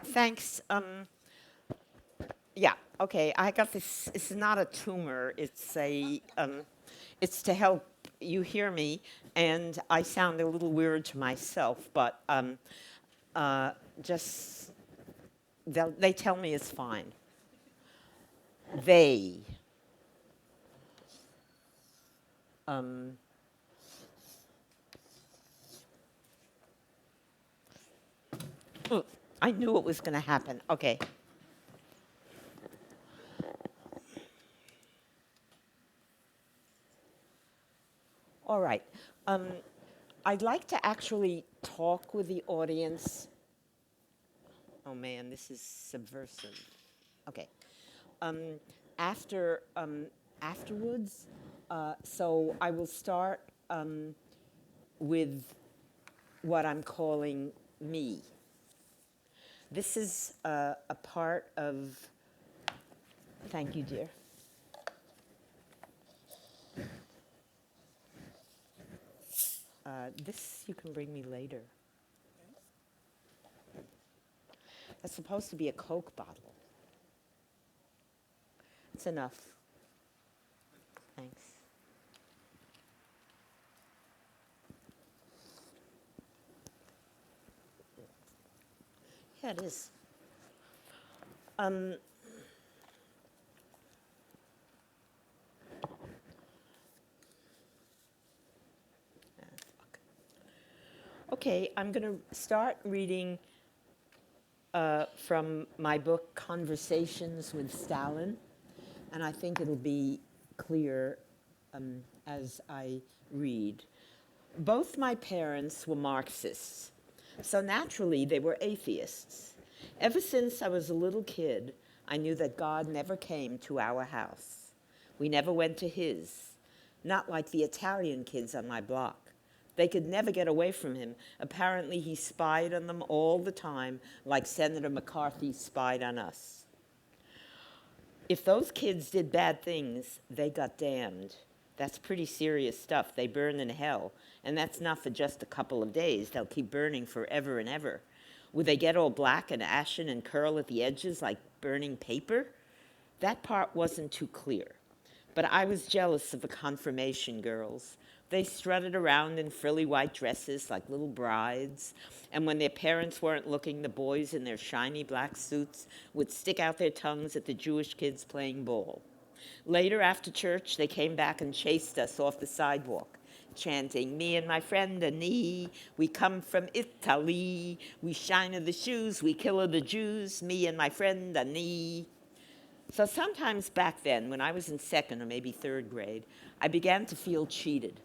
Thanks. Yeah. Okay. I got this. It's not a tumor. It's a. It's to help you hear me, and I sound a little weird to myself, but uh, just they tell me it's fine. They. Um, oh, I knew it was going to happen. Okay. All right. Um, I'd like to actually talk with the audience. Oh man, this is subversive. Okay. um, after afterwards. So I will start with what I'm calling me. This is a part of. Thank you, dear. This you can bring me later. That's supposed to be a Coke bottle. It's enough. Thanks. Yeah, it is. Um, okay, I'm going to start reading from my book Conversations with Stalin, and I think it'll be clear as I read. Both my parents were Marxists, so naturally they were atheists. Ever since I was a little kid, I knew that God never came to our house. We never went to his, not like the Italian kids on my block. They could never get away from him. Apparently, he spied on them all the time, like Senator McCarthy spied on us. If those kids did bad things, they got damned. That's pretty serious stuff. They burn in hell. And that's not for just a couple of days. They'll keep burning forever and ever. Would they get all black and ashen and curl at the edges like burning paper? That part wasn't too clear. But I was jealous of the confirmation girls. They strutted around in frilly white dresses like little brides, and when their parents weren't looking, the boys in their shiny black suits would stick out their tongues at the Jewish kids playing ball. Later, after church, they came back and chased us off the sidewalk, chanting, "Me and my friend Ani, we come from Italy. We shine of the shoes, we kill of the Jews. Me and my friend Ani." So sometimes back then, when I was in second or maybe third grade, I began to feel cheated.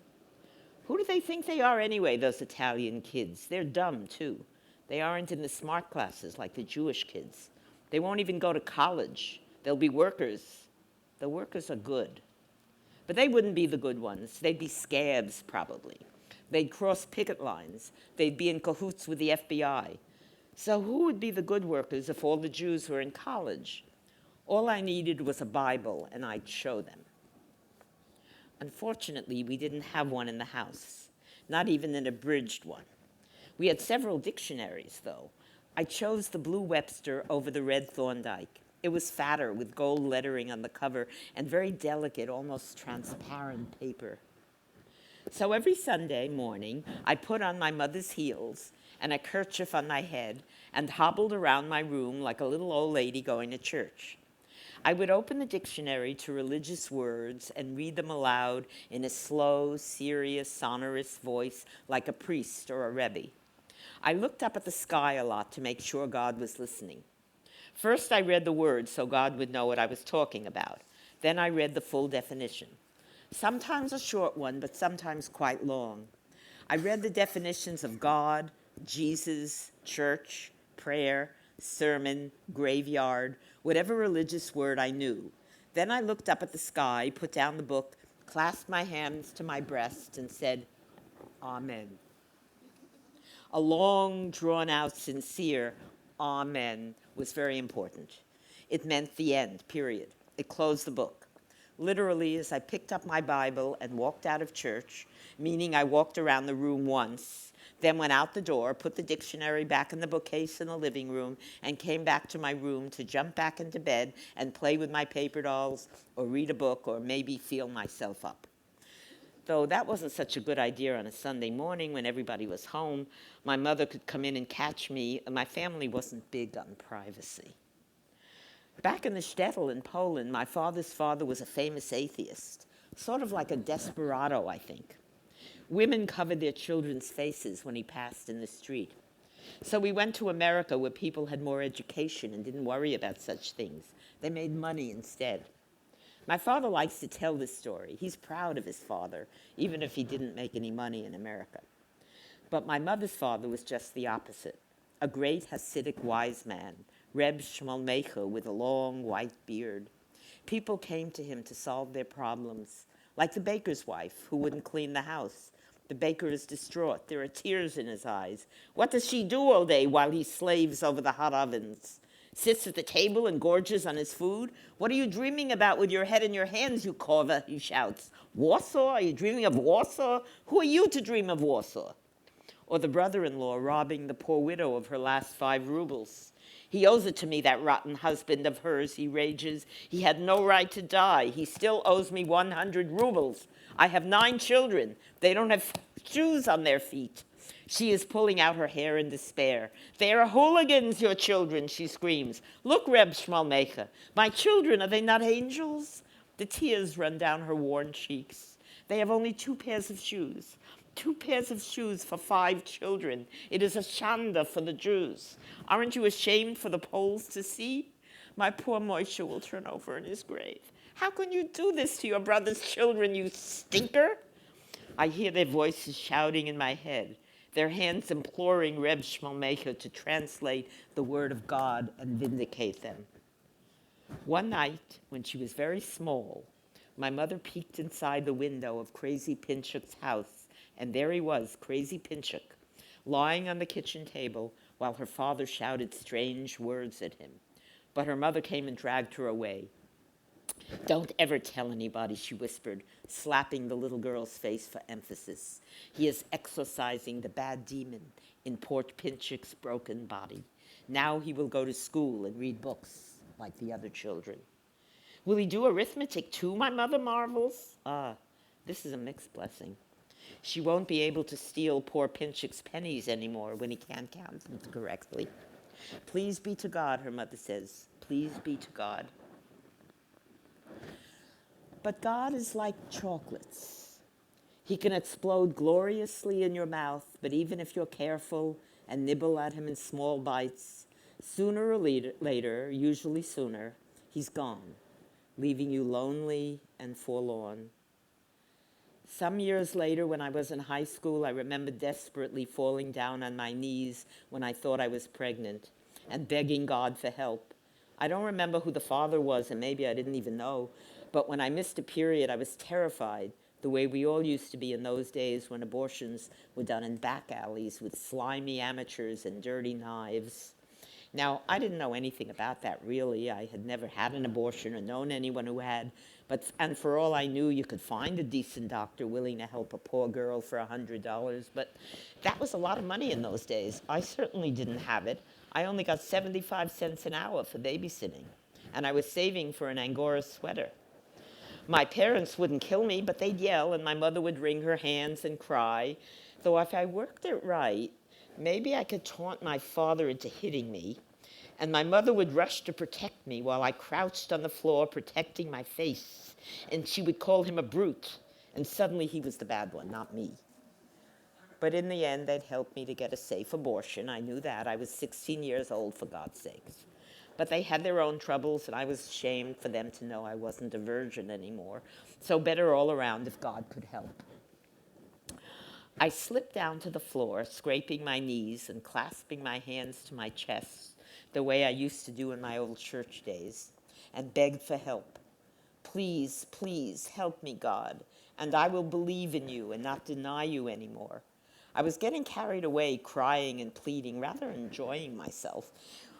Who do they think they are anyway, those Italian kids? They're dumb, too. They aren't in the smart classes like the Jewish kids. They won't even go to college. They'll be workers. The workers are good. But they wouldn't be the good ones. They'd be scabs, probably. They'd cross picket lines. They'd be in cahoots with the FBI. So who would be the good workers if all the Jews were in college? All I needed was a Bible, and I'd show them. Unfortunately, we didn't have one in the house, not even an abridged one. We had several dictionaries, though. I chose the Blue Webster over the Red Thorndike. It was fatter, with gold lettering on the cover, and very delicate, almost transparent paper. So every Sunday morning, I put on my mother's heels and a kerchief on my head and hobbled around my room like a little old lady going to church. I would open the dictionary to religious words and read them aloud in a slow, serious, sonorous voice like a priest or a rebbe. I looked up at the sky a lot to make sure God was listening. First, I read the words so God would know what I was talking about. Then I read the full definition. Sometimes a short one, but sometimes quite long. I read the definitions of God, Jesus, church, prayer, sermon, graveyard, whatever religious word I knew. Then I looked up at the sky, put down the book, clasped my hands to my breast, and said, Amen. A long, drawn-out, sincere Amen was very important. It meant the end, period. It closed the book. Literally, as I picked up my Bible and walked out of church, meaning I walked around the room once, then went out the door, put the dictionary back in the bookcase in the living room, and came back to my room to jump back into bed and play with my paper dolls or read a book or maybe feel myself up. Though that wasn't such a good idea on a Sunday morning when everybody was home. My mother could come in and catch me, and my family wasn't big on privacy. Back in the shtetl in Poland, my father's father was a famous atheist, sort of like a desperado, I think. Women covered their children's faces when he passed in the street. So we went to America where people had more education and didn't worry about such things. They made money instead. My father likes to tell this story. He's proud of his father, even if he didn't make any money in America. But my mother's father was just the opposite, a great Hasidic wise man, Reb Shmuel Meicha, with a long white beard. People came to him to solve their problems, like the baker's wife who wouldn't clean the house. The baker is distraught. There are tears in his eyes. What does she do all day while he slaves over the hot ovens? Sits at the table and gorges on his food? What are you dreaming about with your head in your hands, you Korva, he shouts. Warsaw? Are you dreaming of Warsaw? Who are you to dream of Warsaw? Or the brother-in-law robbing the poor widow of her last 5 rubles. He owes it to me, that rotten husband of hers, he rages. He had no right to die. He still owes me 100 rubles. I have 9 children. They don't have shoes on their feet. She is pulling out her hair in despair. They are hooligans, your children, she screams. Look, Reb Shmuel Meicha, my children, are they not angels? The tears run down her worn cheeks. They have only 2 pairs of shoes. 2 pairs of shoes for 5 children. It is a shanda for the Jews. Aren't you ashamed for the Poles to see? My poor Moshe will turn over in his grave. How can you do this to your brother's children, you stinker? I hear their voices shouting in my head, their hands imploring Reb Shmuel Meicha to translate the word of God and vindicate them. One night, when she was very small, my mother peeked inside the window of Crazy Pinchuk's house, and there he was, Crazy Pinchuk, lying on the kitchen table while her father shouted strange words at him. But her mother came and dragged her away. Don't ever tell anybody, she whispered, slapping the little girl's face for emphasis. He is exorcising the bad demon in poor Pinchuk's broken body. Now he will go to school and read books like the other children. Will he do arithmetic too, my mother marvels? This is a mixed blessing. She won't be able to steal poor Pinchuk's pennies anymore when he can't count them correctly. Please be to God, her mother says. Please be to God. But God is like chocolates. He can explode gloriously in your mouth, but even if you're careful and nibble at him in small bites, sooner or later, usually sooner, he's gone, leaving you lonely and forlorn. Some years later, when I was in high school, I remember desperately falling down on my knees when I thought I was pregnant and begging God for help. I don't remember who the father was, and maybe I didn't even know, but when I missed a period, I was terrified, the way we all used to be in those days when abortions were done in back alleys with slimy amateurs and dirty knives. Now, I didn't know anything about that, really. I had never had an abortion or known anyone who had, and for all I knew, you could find a decent doctor willing to help a poor girl for $100, but that was a lot of money in those days. I certainly didn't have it. I only got 75 cents an hour for babysitting, and I was saving for an Angora sweater. My parents wouldn't kill me, but they'd yell, and my mother would wring her hands and cry. Though if I worked it right, maybe I could taunt my father into hitting me, and my mother would rush to protect me while I crouched on the floor protecting my face, and she would call him a brute, and suddenly he was the bad one, not me. But in the end, they'd help me to get a safe abortion. I knew that. I was 16 years old, for God's sakes. But they had their own troubles, and I was ashamed for them to know I wasn't a virgin anymore. So better all around if God could help. I slipped down to the floor, scraping my knees and clasping my hands to my chest, the way I used to do in my old church days, and begged for help. Please, please, help me, God, and I will believe in you and not deny you anymore. I was getting carried away, crying and pleading, rather enjoying myself,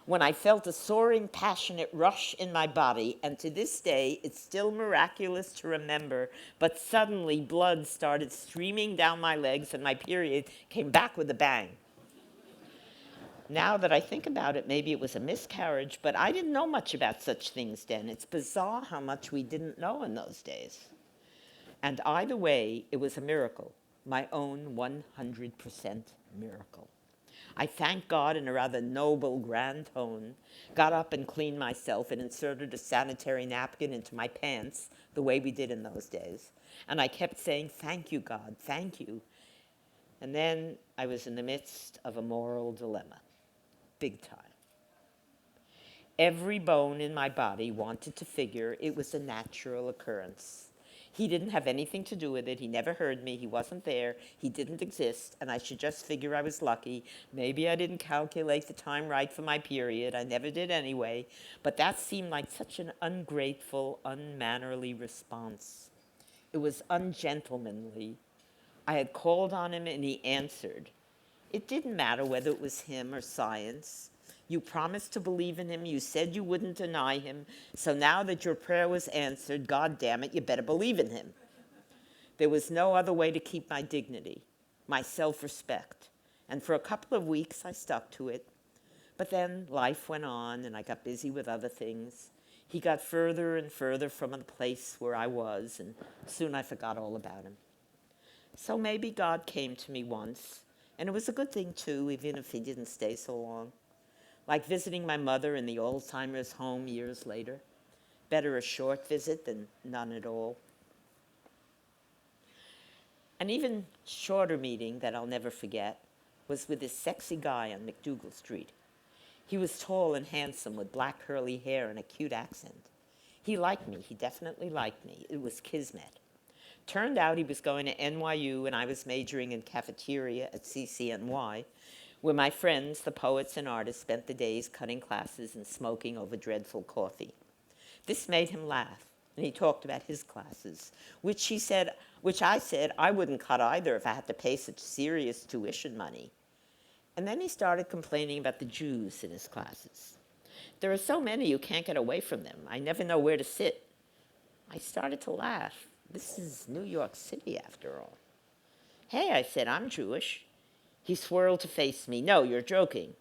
when I felt a soaring, passionate rush in my body, and to this day, it's still miraculous to remember, but suddenly blood started streaming down my legs and my period came back with a bang. Now that I think about it, maybe it was a miscarriage, but I didn't know much about such things then. It's bizarre how much we didn't know in those days. And either way, it was a miracle, my own 100% miracle. I thanked God in a rather noble, grand tone, got up and cleaned myself and inserted a sanitary napkin into my pants, the way we did in those days. And I kept saying, "Thank you, God, thank you." And then I was in the midst of a moral dilemma, big time. Every bone in my body wanted to figure it was a natural occurrence. He didn't have anything to do with it. He never heard me. He wasn't there. He didn't exist. And I should just figure I was lucky. Maybe I didn't calculate the time right for my period. I never did anyway. But that seemed like such an ungrateful, unmannerly response. It was ungentlemanly. I had called on him and he answered. It didn't matter whether it was him or science. You promised to believe in him. You said you wouldn't deny him. So now that your prayer was answered, God damn it, you better believe in him. There was no other way to keep my dignity, my self-respect. And for a couple of weeks, I stuck to it. But then life went on, and I got busy with other things. He got further and further from the place where I was, and soon I forgot all about him. So maybe God came to me once, and it was a good thing, too, even if he didn't stay so long. Like visiting my mother in the Alzheimer's home years later. Better a short visit than none at all. An even shorter meeting that I'll never forget was with this sexy guy on McDougal Street. He was tall and handsome with black curly hair and a cute accent. He liked me. He definitely liked me. It was kismet. Turned out he was going to NYU and I was majoring in cafeteria at CCNY, where my friends, the poets and artists, spent the days cutting classes and smoking over dreadful coffee. This made him laugh, and he talked about his classes, which I said I wouldn't cut either if I had to pay such serious tuition money. And then he started complaining about the Jews in his classes. There are so many you can't get away from them. I never know where to sit. I started to laugh. This is New York City, after all. Hey, I said, I'm Jewish. He swirled to face me. No, you're joking.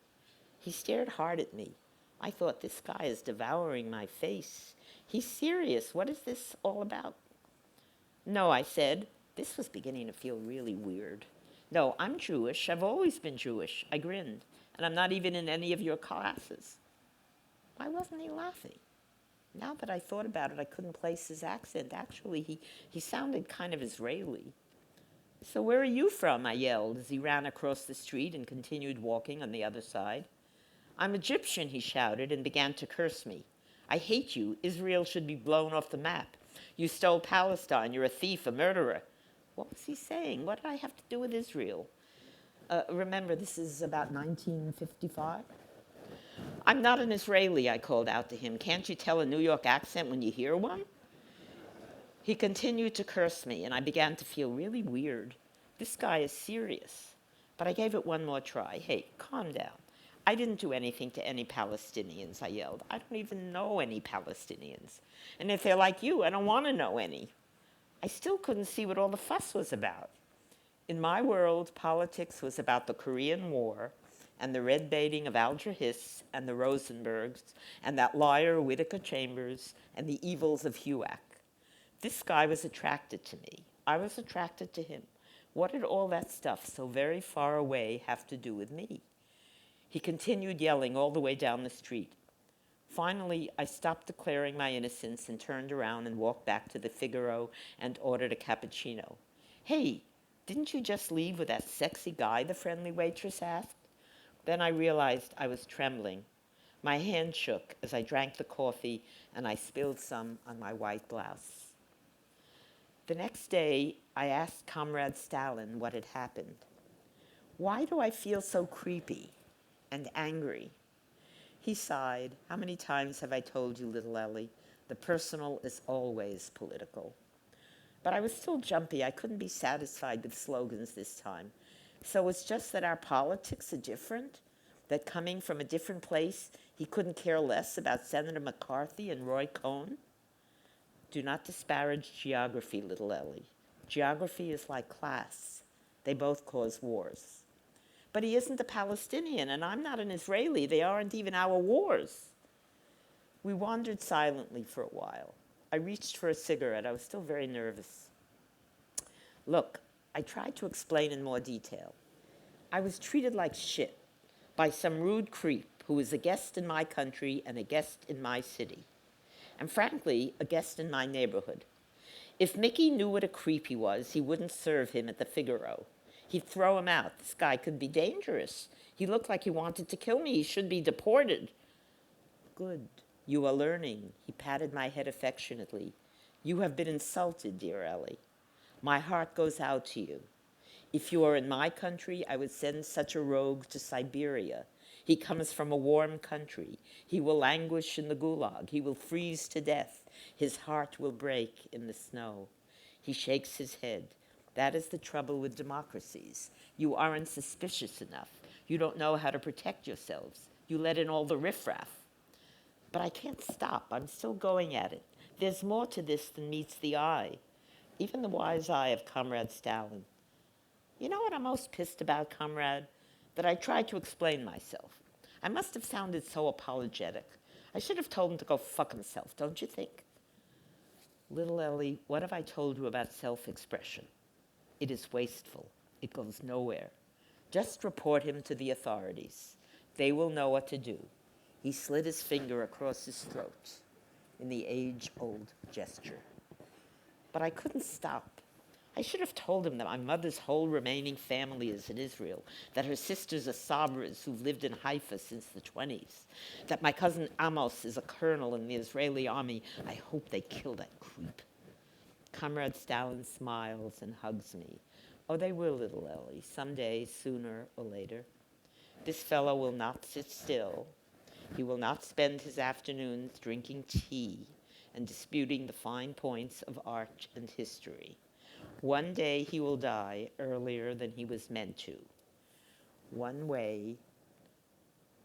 He stared hard at me. I thought, this guy is devouring my face. He's serious. What is this all about? No, I said. This was beginning to feel really weird. No, I'm Jewish. I've always been Jewish. I grinned. And I'm not even in any of your classes. Why wasn't he laughing? Now that I thought about it, I couldn't place his accent. Actually, he sounded kind of Israeli. So where are you from? I yelled as he ran across the street and continued walking on the other side. I'm Egyptian, he shouted and began to curse me. I hate you. Israel should be blown off the map. You stole Palestine. You're a thief, a murderer. What was he saying? What did I have to do with Israel? Remember, this is about 1955. I'm not an Israeli, I called out to him. Can't you tell a New York accent when you hear one? He continued to curse me, and I began to feel really weird. This guy is serious. But I gave it one more try. Hey, calm down. I didn't do anything to any Palestinians, I yelled. I don't even know any Palestinians. And if they're like you, I don't want to know any. I still couldn't see what all the fuss was about. In my world, politics was about the Korean War and the red baiting of Alger Hiss and the Rosenbergs and that liar Whittaker Chambers and the evils of HUAC. This guy was attracted to me. I was attracted to him. What did all that stuff so very far away have to do with me? He continued yelling all the way down the street. Finally, I stopped declaring my innocence and turned around and walked back to the Figaro and ordered a cappuccino. Hey, didn't you just leave with that sexy guy, the friendly waitress asked? Then I realized I was trembling. My hand shook as I drank the coffee and I spilled some on my white blouse. The next day, I asked Comrade Stalin what had happened. Why do I feel so creepy and angry? He sighed. How many times have I told you, little Ellie, the personal is always political. But I was still jumpy. I couldn't be satisfied with slogans this time. So it's just that our politics are different? that coming from a different place, he couldn't care less about Senator McCarthy and Roy Cohn? Do not disparage geography, little Ellie. Geography is like class. They both cause wars. But he isn't a Palestinian, and I'm not an Israeli. They aren't even our wars. We wandered silently for a while. I reached for a cigarette. I was still very nervous. Look, I tried to explain in more detail. I was treated like shit by some rude creep who was a guest in my country and a guest in my city. And frankly, a guest in my neighborhood. If Mickey knew what a creep he was, he wouldn't serve him at the Figaro. He'd throw him out. This guy could be dangerous. He looked like he wanted to kill me. He should be deported. Good. You are learning. He patted my head affectionately. You have been insulted, dear Ellie. My heart goes out to you. If you are in my country, I would send such a rogue to Siberia. He comes from a warm country. He will languish in the gulag. He will freeze to death. His heart will break in the snow. He shakes his head. That is the trouble with democracies. You aren't suspicious enough. You don't know how to protect yourselves. You let in all the riffraff. But I can't stop. I'm still going at it. There's more to this than meets the eye. Even the wise eye of Comrade Stalin. You know what I'm most pissed about, comrade? That I tried to explain myself. I must have sounded so apologetic. I should have told him to go fuck himself, don't you think? Little Ellie, what have I told you about self-expression? It is wasteful. It goes nowhere. Just report him to the authorities. They will know what to do. He slid his finger across his throat in the age-old gesture. But I couldn't stop. I should have told him that my mother's whole remaining family is in Israel, that her sisters are Sabras who've lived in Haifa since the 20s, that my cousin Amos is a colonel in the Israeli army. I hope they kill that creep. Comrade Stalin smiles and hugs me. Oh, they will, little Ellie, someday, sooner or later. This fellow will not sit still. He will not spend his afternoons drinking tea and disputing the fine points of art and history. One day he will die earlier than he was meant to, one way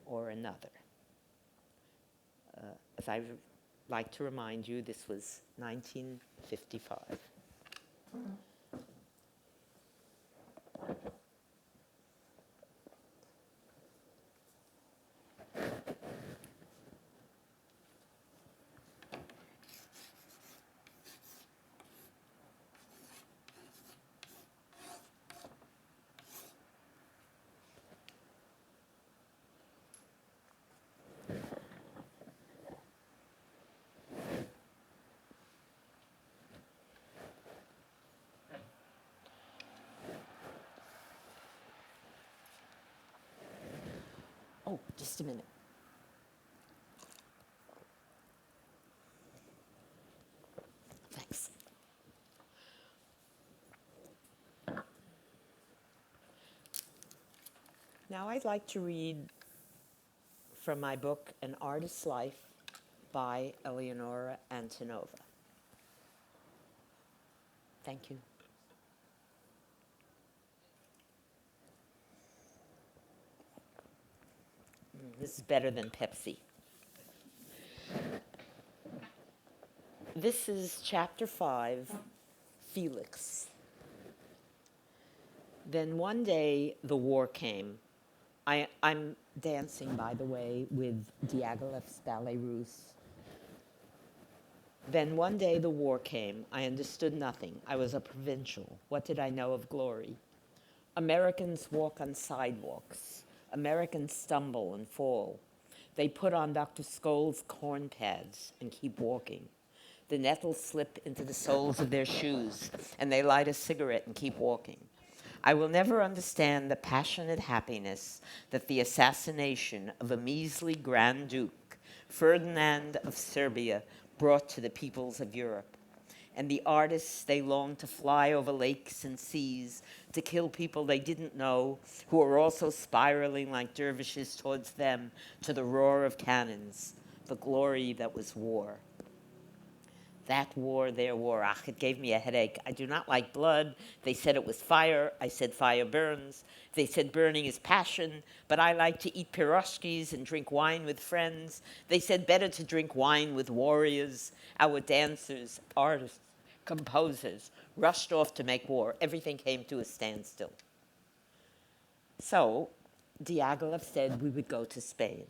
or another. As I would like to remind you, this was 1955. Oh, just a minute. Thanks. Now I'd like to read from my book, An Artist's Life by Eleonora Antonova. Thank you. This is better than Pepsi. This is chapter 5, Felix. Then one day the war came. I'm dancing, by the way, with Diaghilev's Ballet Russe. Then one day the war came. I understood nothing. I was a provincial. What did I know of glory? Americans walk on sidewalks. Americans stumble and fall. They put on Dr. Scholl's corn pads and keep walking. The nettles slip into the soles of their shoes, and they light a cigarette and keep walking. I will never understand the passionate happiness that the assassination of a measly Grand Duke, Ferdinand of Serbia, brought to the peoples of Europe. And the artists, they long to fly over lakes and seas, to kill people they didn't know, who are also spiraling like dervishes towards them, to the roar of cannons, the glory that was war. That war, their war, ach, it gave me a headache. I do not like blood. They said it was fire. I said fire burns. They said burning is passion, but I like to eat piroshkis and drink wine with friends. They said better to drink wine with warriors. Our dancers, artists, composers rushed off to make war. Everything came to a standstill. So Diaghilev said we would go to Spain.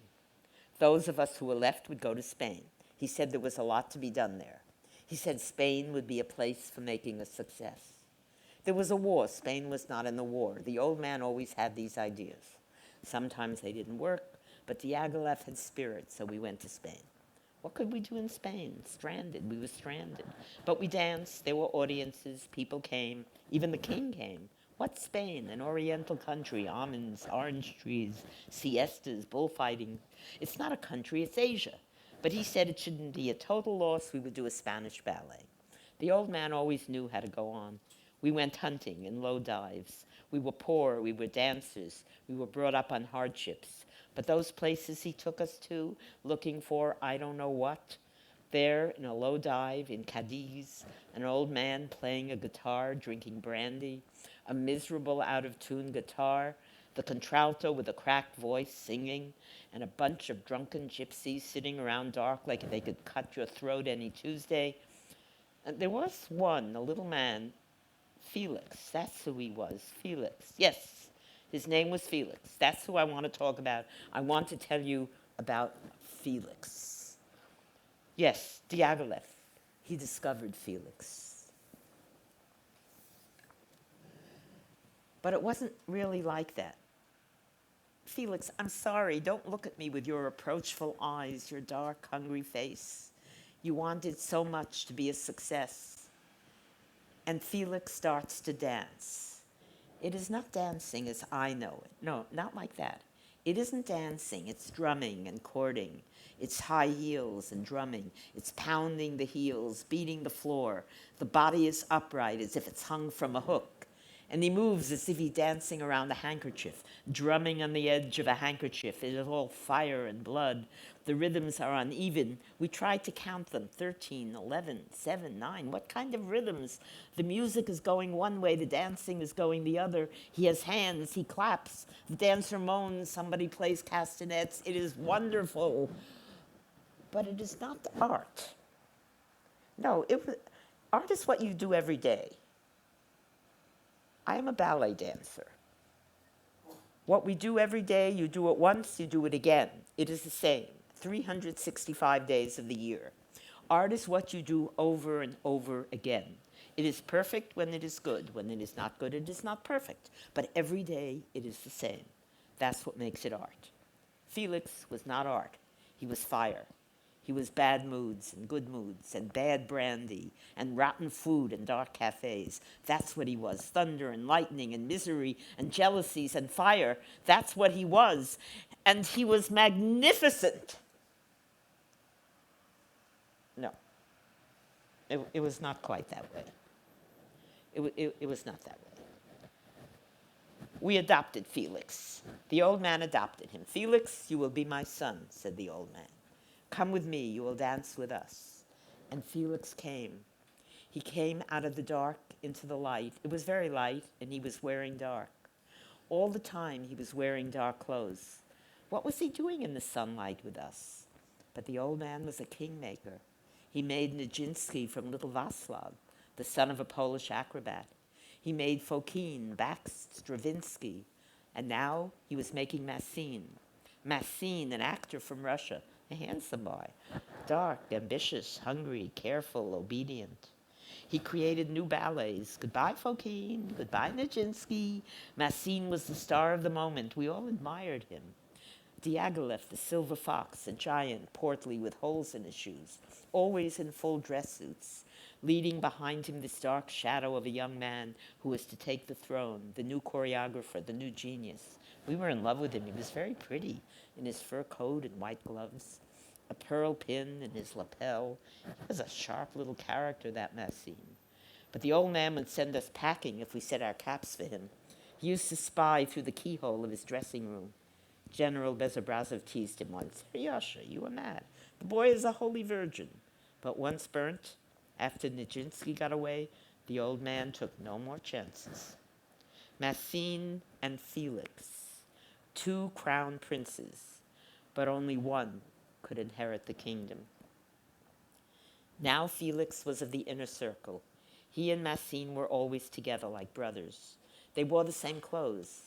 Those of us who were left would go to Spain. He said there was a lot to be done there. He said Spain would be a place for making a success. There was a war. Spain was not in the war. The old man always had these ideas. Sometimes they didn't work, but Diaghilev had spirit, so we went to Spain. What could we do in Spain? Stranded. We were stranded. But we danced. There were audiences. People came. Even the king came. What's Spain? An oriental country. Almonds, orange trees, siestas, bullfighting. It's not a country. It's Asia. But he said it shouldn't be a total loss. We would do a Spanish ballet. The old man always knew how to go on. We went hunting in low dives. We were poor. We were dancers. We were brought up on hardships. But those places he took us to, looking for I don't know what, there in a low dive in Cadiz, an old man playing a guitar, drinking brandy, a miserable out-of-tune guitar, the contralto with a cracked voice singing, and a bunch of drunken gypsies sitting around dark like they could cut your throat any Tuesday. And there was one, a little man, Felix. That's who he was, Felix. Yes, his name was Felix. That's who I want to talk about. I want to tell you about Felix. Yes, Diaghilev. He discovered Felix. But it wasn't really like that. Felix, I'm sorry, don't look at me with your reproachful eyes, your dark, hungry face. You wanted so much to be a success. And Felix starts to dance. It is not dancing as I know it. No, not like that. It isn't dancing, it's drumming and chording. It's high heels and drumming. It's pounding the heels, beating the floor. The body is upright as if it's hung from a hook. And he moves as if he's dancing around a handkerchief, drumming on the edge of a handkerchief. It is all fire and blood. The rhythms are uneven. We tried to count them, 13, 11, 7, 9. What kind of rhythms? The music is going one way, the dancing is going the other. He has hands, he claps. The dancer moans, somebody plays castanets. It is wonderful. But it is not art. No, art is what you do every day. I am a ballet dancer. What we do every day, you do it once, you do it again. It is the same, 365 days of the year. Art is what you do over and over again. It is perfect when it is good. When it is not good, it is not perfect. But every day, it is the same. That's what makes it art. Felix was not art. He was fire. He was bad moods and good moods and bad brandy and rotten food and dark cafes. That's what he was. Thunder and lightning and misery and jealousies and fire. That's what he was. And he was magnificent. No, it was not quite that way. It was not that way. We adopted Felix. The old man adopted him. Felix, you will be my son, said the old man. Come with me, you will dance with us. And Felix came. He came out of the dark into the light. It was very light, and he was wearing dark. All the time he was wearing dark clothes. What was he doing in the sunlight with us? But the old man was a kingmaker. He made Nijinsky from Little Vaslav, the son of a Polish acrobat. He made Fokine, Bakst, Stravinsky, and now he was making Massine. Massine, an actor from Russia, a handsome boy, dark, ambitious, hungry, careful, obedient. He created new ballets. Goodbye, Fokine. Goodbye, Nijinsky. Massine was the star of the moment. We all admired him. Diaghilev, the silver fox, a giant, portly, with holes in his shoes, always in full dress suits, leading behind him this dark shadow of a young man who was to take the throne, the new choreographer, the new genius. We were in love with him. He was very pretty in his fur coat and white gloves, a pearl pin in his lapel. He was a sharp little character, that Massine. But the old man would send us packing if we set our caps for him. He used to spy through the keyhole of his dressing room. General Bezobrazov teased him once. Yasha, you are mad. The boy is a holy virgin. But once burnt, After Nijinsky got away, the old man took no more chances. Massine and Felix, two crown princes, but only one could inherit the kingdom. Now Felix was of the inner circle. He and Massine were always together like brothers. They wore the same clothes,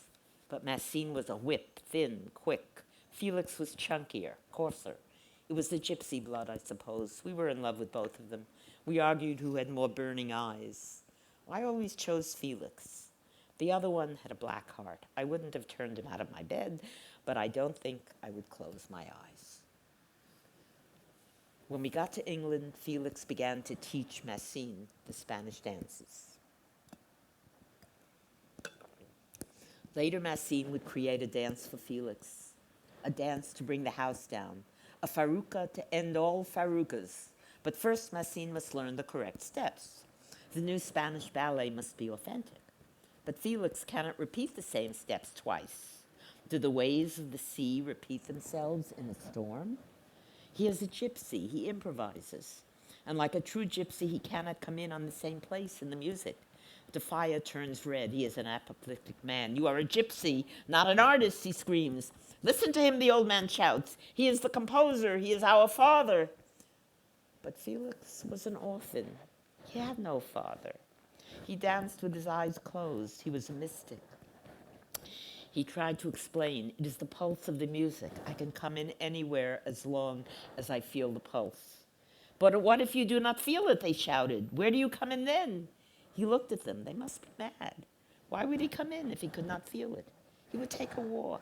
but Massine was a whip, thin, quick. Felix was chunkier, coarser. It was the gypsy blood, I suppose. We were in love with both of them. We argued who had more burning eyes. I always chose Felix. The other one had a black heart. I wouldn't have turned him out of my bed, but I don't think I would close my eyes. When we got to England, Felix began to teach Massine the Spanish dances. Later, Massine would create a dance for Felix, a dance to bring the house down, a faruka to end all farukas. But first, Massine must learn the correct steps. The new Spanish ballet must be authentic. But Felix cannot repeat the same steps twice. Do the waves of the sea repeat themselves in a storm? He is a gypsy. He improvises. And like a true gypsy, he cannot come in on the same place in the music. Defaya turns red. He is an apoplectic man. You are a gypsy, not an artist, he screams. Listen to him, the old man shouts. He is the composer. He is our father. But Felix was an orphan. He had no father. He danced with his eyes closed. He was a mystic. He tried to explain, it is the pulse of the music. I can come in anywhere as long as I feel the pulse. But what if you do not feel it, they shouted. Where do you come in then? He looked at them. They must be mad. Why would he come in if he could not feel it? He would take a walk.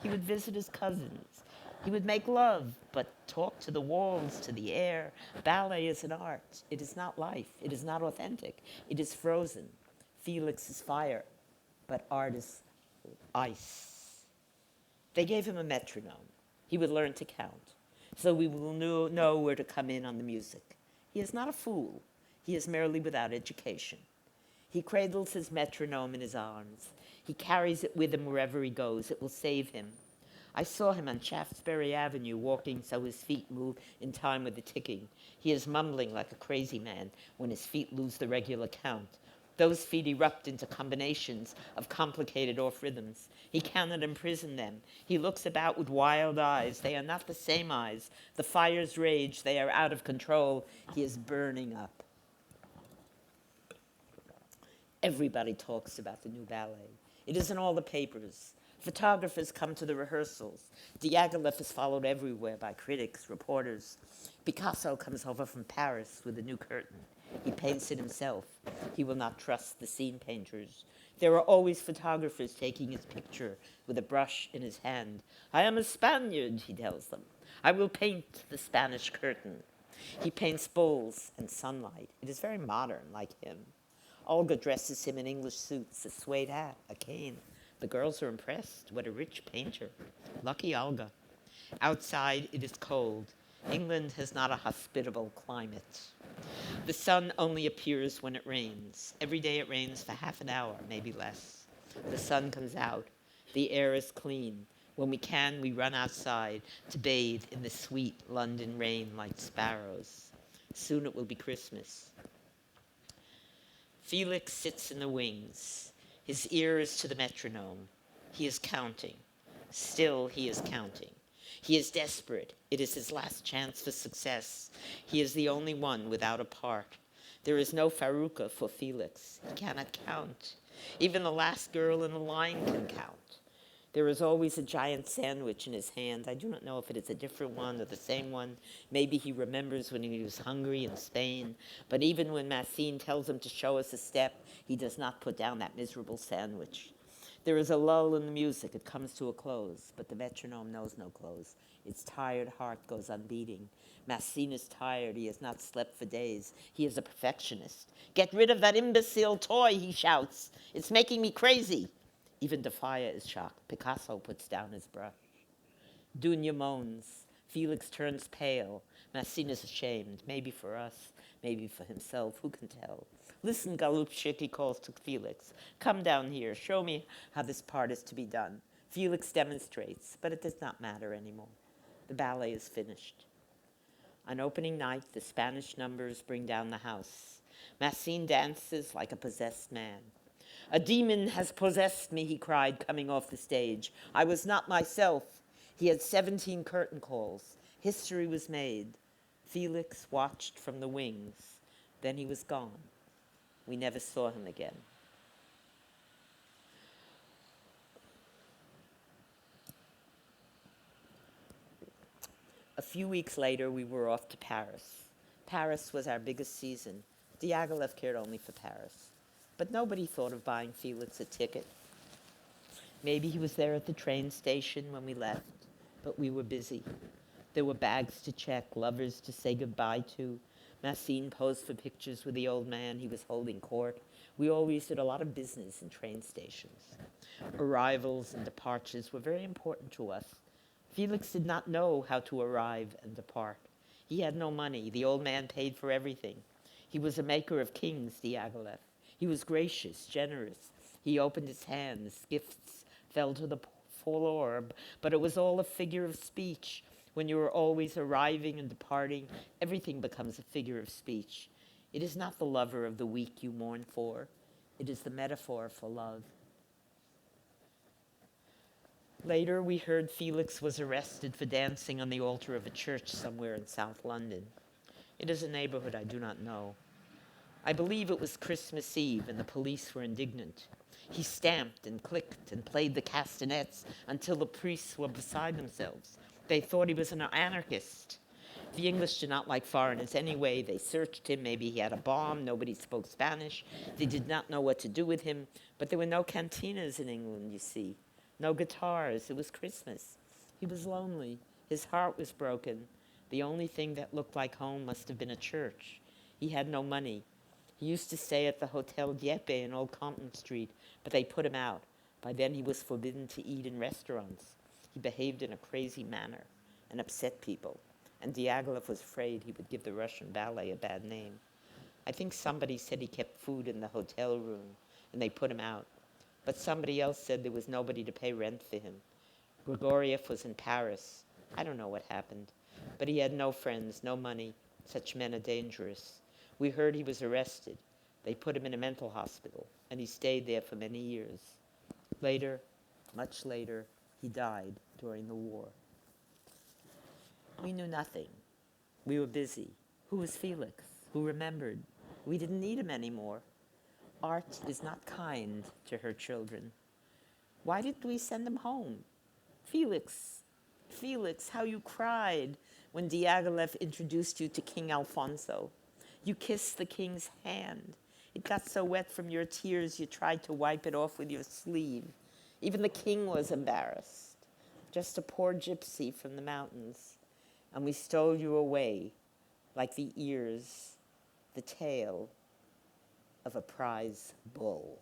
He would visit his cousins. He would make love, but talk to the walls, to the air. Ballet is an art. It is not life. It is not authentic. It is frozen. Felix is fire, but art is ice. They gave him a metronome. He would learn to count, so we will know where to come in on the music. He is not a fool. He is merely without education. He cradles his metronome in his arms. He carries it with him wherever he goes. It will save him. I saw him on Shaftesbury Avenue walking so his feet move in time with the ticking. He is mumbling like a crazy man when his feet lose the regular count. Those feet erupt into combinations of complicated off rhythms. He cannot imprison them. He looks about with wild eyes. They are not the same eyes. The fires rage. They are out of control. He is burning up. Everybody talks about the new ballet. It is in all the papers. Photographers come to the rehearsals. Diaghilev is followed everywhere by critics, reporters. Picasso comes over from Paris with a new curtain. He paints it himself. He will not trust the scene painters. There are always photographers taking his picture with a brush in his hand. I am a Spaniard, he tells them. I will paint the Spanish curtain. He paints bulls and sunlight. It is very modern, like him. Olga dresses him in English suits, a suede hat, a cane. The girls are impressed. What a rich painter. Lucky Olga. Outside, it is cold. England has not a hospitable climate. The sun only appears when it rains. Every day it rains for half an hour, maybe less. The sun comes out. The air is clean. When we can, we run outside to bathe in the sweet London rain like sparrows. Soon it will be Christmas. Felix sits in the wings. His ear is to the metronome. He is counting. Still, he is counting. He is desperate. It is his last chance for success. He is the only one without a part. There is no faruka for Felix. He cannot count. Even the last girl in the line can count. There is always a giant sandwich in his hand. I do not know if it is a different one or the same one. Maybe he remembers when he was hungry in Spain. But even when Massine tells him to show us a step, he does not put down that miserable sandwich. There is a lull in the music. It comes to a close, but the metronome knows no close. Its tired heart goes on beating. Massine is tired. He has not slept for days. He is a perfectionist. Get rid of that imbecile toy, he shouts. It's making me crazy. Even Defaya is shocked. Picasso puts down his brush. Dunya moans. Felix turns pale. Massine is ashamed. Maybe for us, maybe for himself. Who can tell? Listen, Galupchik, he calls to Felix. Come down here. Show me how this part is to be done. Felix demonstrates, but it does not matter anymore. The ballet is finished. On opening night, the Spanish numbers bring down the house. Massine dances like a possessed man. A demon has possessed me, he cried, coming off the stage. I was not myself. He had 17 curtain calls. History was made. Felix watched from the wings. Then he was gone. We never saw him again. A few weeks later, we were off to Paris. Paris was our biggest season. Diaghilev cared only for Paris. But nobody thought of buying Felix a ticket. Maybe he was there at the train station when we left, but we were busy. There were bags to check, lovers to say goodbye to. Massine posed for pictures with the old man. He was holding court. We always did a lot of business in train stations. Arrivals and departures were very important to us. Felix did not know how to arrive and depart. He had no money. The old man paid for everything. He was a maker of kings, Diaghilev. He was gracious, generous. He opened his hands. Gifts fell to the floor, but it was all a figure of speech. When you are always arriving and departing, everything becomes a figure of speech. It is not the lover of the weak you mourn for. It is the metaphor for love. Later, we heard Felix was arrested for dancing on the altar of a church somewhere in South London. It is a neighborhood I do not know. I believe it was Christmas Eve, and the police were indignant. He stamped and clicked and played the castanets until the priests were beside themselves. They thought he was an anarchist. The English did not like foreigners anyway. They searched him. Maybe he had a bomb. Nobody spoke Spanish. They did not know what to do with him. But there were no cantinas in England, you see. No guitars. It was Christmas. He was lonely. His heart was broken. The only thing that looked like home must have been a church. He had no money. He used to stay at the Hotel Dieppe in Old Compton Street, but they put him out. By then he was forbidden to eat in restaurants. He behaved in a crazy manner and upset people. And Diaghilev was afraid he would give the Russian ballet a bad name. I think somebody said he kept food in the hotel room, and they put him out. But somebody else said there was nobody to pay rent for him. Grigoriev was in Paris. I don't know what happened. But he had no friends, no money. Such men are dangerous. We heard he was arrested. They put him in a mental hospital, and he stayed there for many years. Later, much later, he died during the war. We knew nothing. We were busy. Who was Felix? Who remembered? We didn't need him anymore. Art is not kind to her children. Why didn't we send him home? Felix, Felix, how you cried when Diaghilev introduced you to King Alfonso. You kissed the king's hand. It got so wet from your tears you tried to wipe it off with your sleeve. Even the king was embarrassed. Just a poor gypsy from the mountains. And we stole you away like the ears, the tail of a prize bull.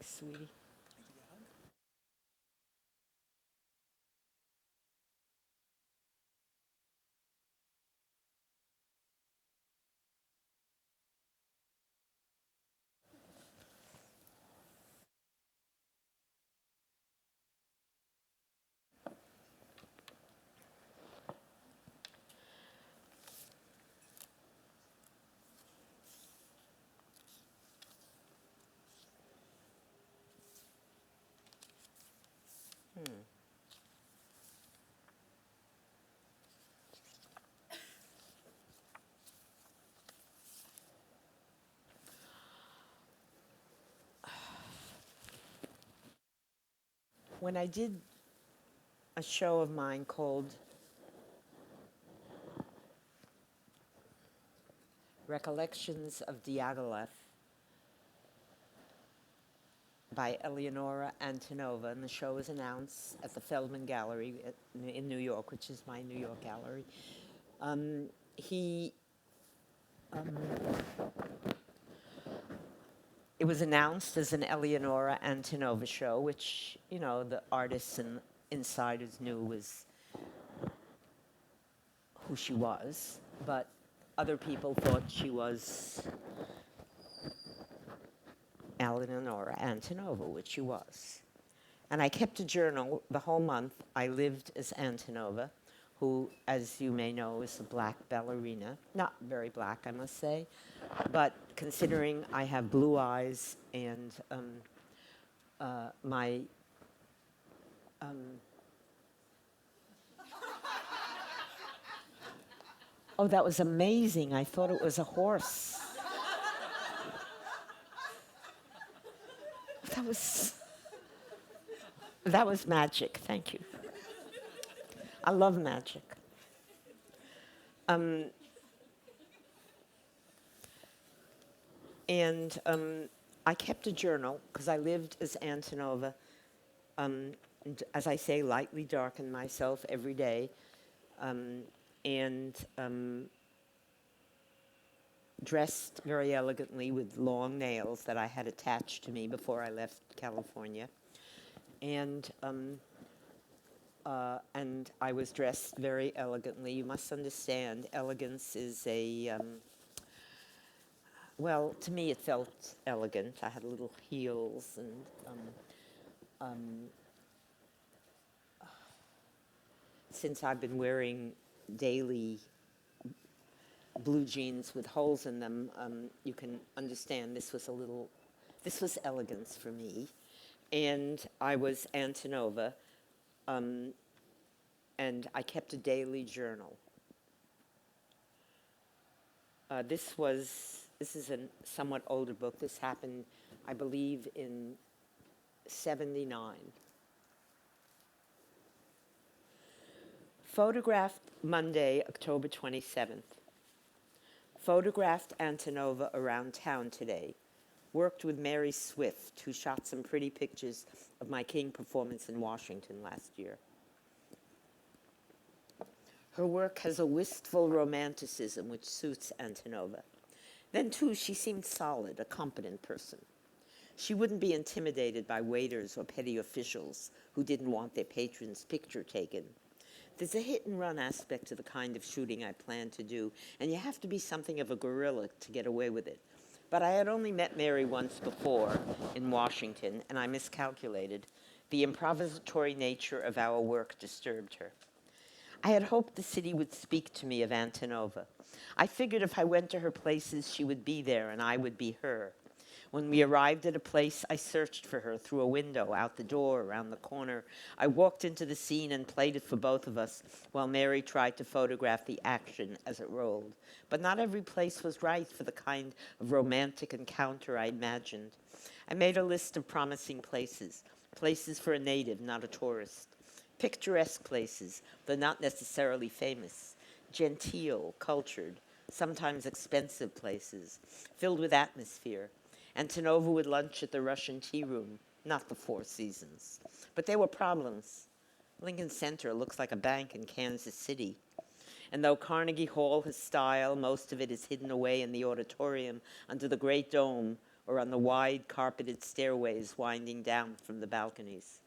sweetie. When I did a show of mine called Recollections of Diaghilev by Eleonora Antonova, and the show was announced at the Feldman Gallery in New York, which is my New York gallery. He It was announced as an Eleonora Antonova show, which, you know, the artists and insiders knew was who she was, but other people thought she was Eleonora Antonova, which she was. And I kept a journal the whole month. I lived as Antonova, who, as you may know, is a black ballerina. Not very black, I must say, but considering I have blue eyes and my oh, that was amazing. I thought it was a horse. That was magic. Thank you. I love magic. And I kept a journal because I lived as Antonova, and as I say, lightly darkened myself every day, and dressed very elegantly with long nails that I had attached to me before I left California. And I was dressed very elegantly. You must understand, elegance is well, to me it felt elegant. I had little heels and since I've been wearing daily blue jeans with holes in them, you can understand this was elegance for me. And I was Antonova, and I kept a daily journal. This is a somewhat older book. This happened, I believe, in 79. Photographed Monday, October 27th. Photographed Antonova around town today. Worked with Mary Swift, who shot some pretty pictures of my King performance in Washington last year. Her work has a wistful romanticism which suits Antonova. Then, too, she seemed solid, a competent person. She wouldn't be intimidated by waiters or petty officials who didn't want their patron's picture taken. There's a hit-and-run aspect to the kind of shooting I plan to do, and you have to be something of a guerrilla to get away with it. But I had only met Mary once before in Washington, and I miscalculated. The improvisatory nature of our work disturbed her. I had hoped the city would speak to me of Antonova. I figured if I went to her places, she would be there and I would be her. When we arrived at a place, I searched for her through a window, out the door, around the corner. I walked into the scene and played it for both of us, while Mary tried to photograph the action as it rolled. But not every place was right for the kind of romantic encounter I imagined. I made a list of promising places, places for a native, not a tourist. Picturesque places, though not necessarily famous. Genteel, cultured, sometimes expensive places, filled with atmosphere. Antonova would lunch at the Russian Tea Room, not the Four Seasons. But there were problems. Lincoln Center looks like a bank in Kansas City. And though Carnegie Hall has style, most of it is hidden away in the auditorium under the great dome or on the wide carpeted stairways winding down from the balconies.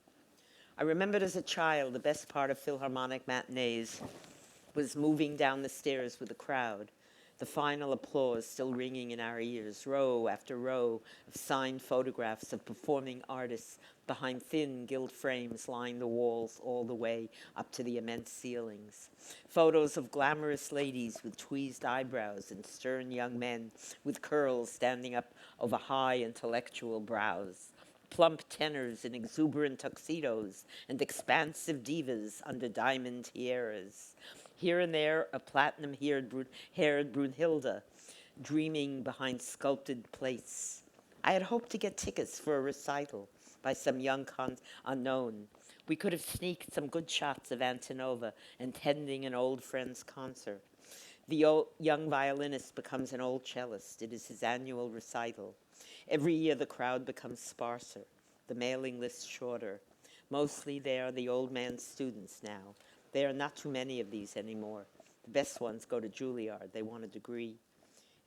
I remembered as a child the best part of Philharmonic matinees was moving down the stairs with the crowd, the final applause still ringing in our ears, row after row of signed photographs of performing artists behind thin gilt frames lining the walls all the way up to the immense ceilings. Photos of glamorous ladies with tweezed eyebrows and stern young men with curls standing up over high intellectual brows. Plump tenors in exuberant tuxedos and expansive divas under diamond tiaras. Here and there, a platinum-haired Brunhilde dreaming behind sculpted plates. I had hoped to get tickets for a recital by some young unknown. We could have sneaked some good shots of Antonova attending an old friend's concert. The young violinist becomes an old cellist. It is his annual recital. Every year the crowd becomes sparser, the mailing list shorter. Mostly they are the old man's students now. There are not too many of these anymore. The best ones go to Juilliard. They want a degree.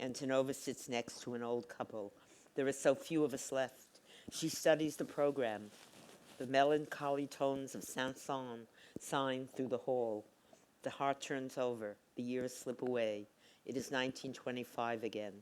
Antonova sits next to an old couple. There are so few of us left. She studies the program. The melancholy tones of Saint-Saëns sign through the hall. The heart turns over. The years slip away. It is 1925 again.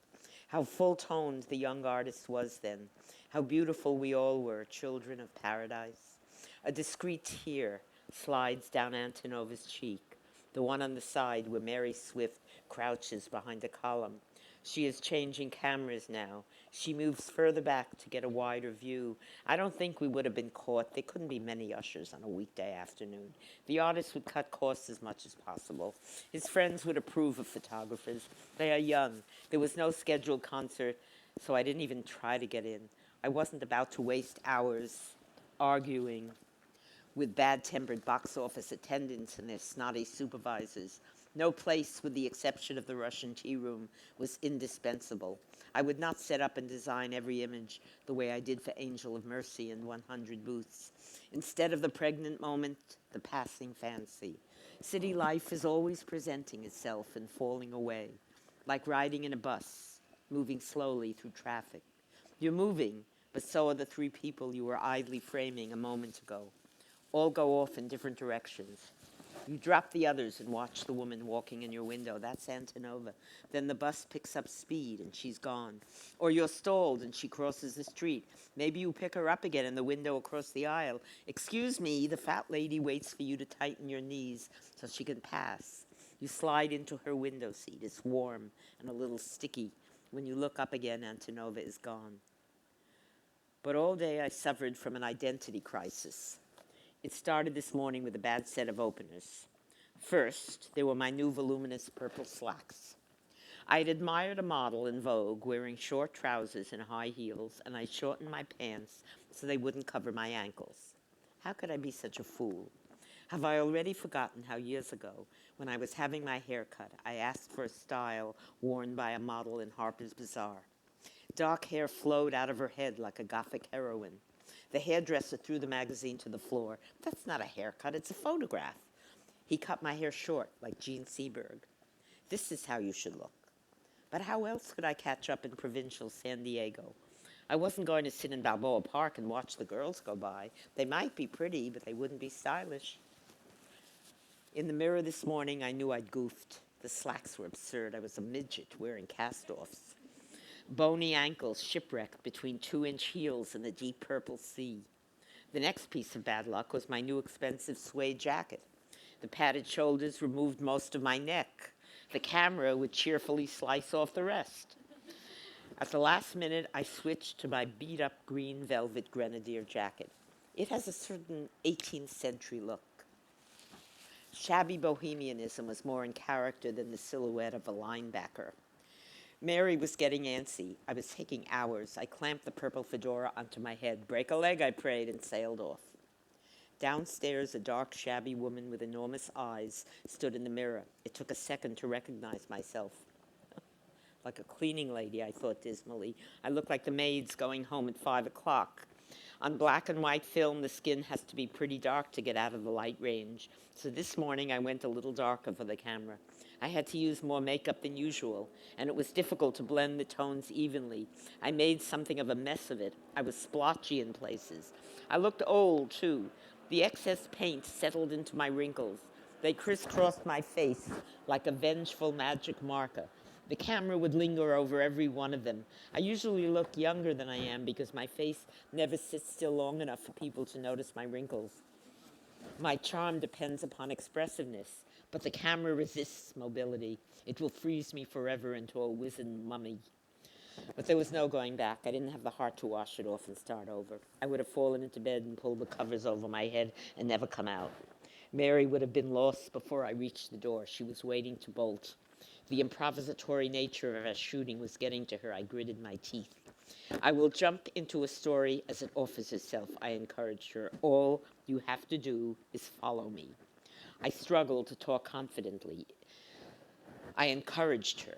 How full-toned the young artist was then. How beautiful we all were, children of paradise. A discreet tear slides down Antonova's cheek, the one on the side where Mary Swift crouches behind a column. She is changing cameras now. She moves further back to get a wider view. I don't think we would have been caught. There couldn't be many ushers on a weekday afternoon. The artist would cut costs as much as possible. His friends would approve of photographers. They are young. There was no scheduled concert, so I didn't even try to get in. I wasn't about to waste hours arguing with bad-tempered box office attendants and their snotty supervisors. No place, with the exception of the Russian tea room, was indispensable. I would not set up and design every image the way I did for Angel of Mercy and 100 Booths. Instead of the pregnant moment, the passing fancy. City life is always presenting itself and falling away, like riding in a bus, moving slowly through traffic. You're moving, but so are the three people you were idly framing a moment ago. All go off in different directions. You drop the others and watch the woman walking in your window. That's Antonova. Then the bus picks up speed and she's gone. Or you're stalled and she crosses the street. Maybe you pick her up again in the window across the aisle. Excuse me, the fat lady waits for you to tighten your knees so she can pass. You slide into her window seat. It's warm and a little sticky. When you look up again, Antonova is gone. But all day I suffered from an identity crisis. It started this morning with a bad set of openers. First, there were my new voluminous purple slacks. I had admired a model in Vogue wearing short trousers and high heels, and I shortened my pants so they wouldn't cover my ankles. How could I be such a fool? Have I already forgotten how years ago, when I was having my hair cut, I asked for a style worn by a model in Harper's Bazaar? Dark hair flowed out of her head like a Gothic heroine. The hairdresser threw the magazine to the floor. That's not a haircut, it's a photograph. He cut my hair short, like Gene Seberg. This is how you should look. But how else could I catch up in provincial San Diego? I wasn't going to sit in Balboa Park and watch the girls go by. They might be pretty, but they wouldn't be stylish. In the mirror this morning, I knew I'd goofed. The slacks were absurd. I was a midget wearing cast-offs. Bony ankles shipwrecked between 2-inch heels in the deep purple sea. The next piece of bad luck was my new expensive suede jacket. The padded shoulders removed most of my neck. The camera would cheerfully slice off the rest. At the last minute, I switched to my beat-up green velvet grenadier jacket. It has a certain 18th century look. Shabby bohemianism was more in character than the silhouette of a linebacker. Mary was getting antsy. I was taking hours. I clamped the purple fedora onto my head. Break a leg, I prayed, and sailed off. Downstairs, a dark, shabby woman with enormous eyes stood in the mirror. It took a second to recognize myself. Like a cleaning lady, I thought dismally. I looked like the maids going home at 5 o'clock. On black and white film, the skin has to be pretty dark to get out of the light range. So this morning, I went a little darker for the camera. I had to use more makeup than usual, and it was difficult to blend the tones evenly. I made something of a mess of it. I was splotchy in places. I looked old, too. The excess paint settled into my wrinkles. They crisscrossed my face like a vengeful magic marker. The camera would linger over every one of them. I usually look younger than I am because my face never sits still long enough for people to notice my wrinkles. My charm depends upon expressiveness, but the camera resists mobility. It will freeze me forever into a wizened mummy. But there was no going back. I didn't have the heart to wash it off and start over. I would have fallen into bed and pulled the covers over my head and never come out. Mary would have been lost before I reached the door. She was waiting to bolt. The improvisatory nature of our shooting was getting to her. I gritted my teeth. I will jump into a story as it offers itself, I encouraged her. All you have to do is follow me. I struggled to talk confidently. I encouraged her.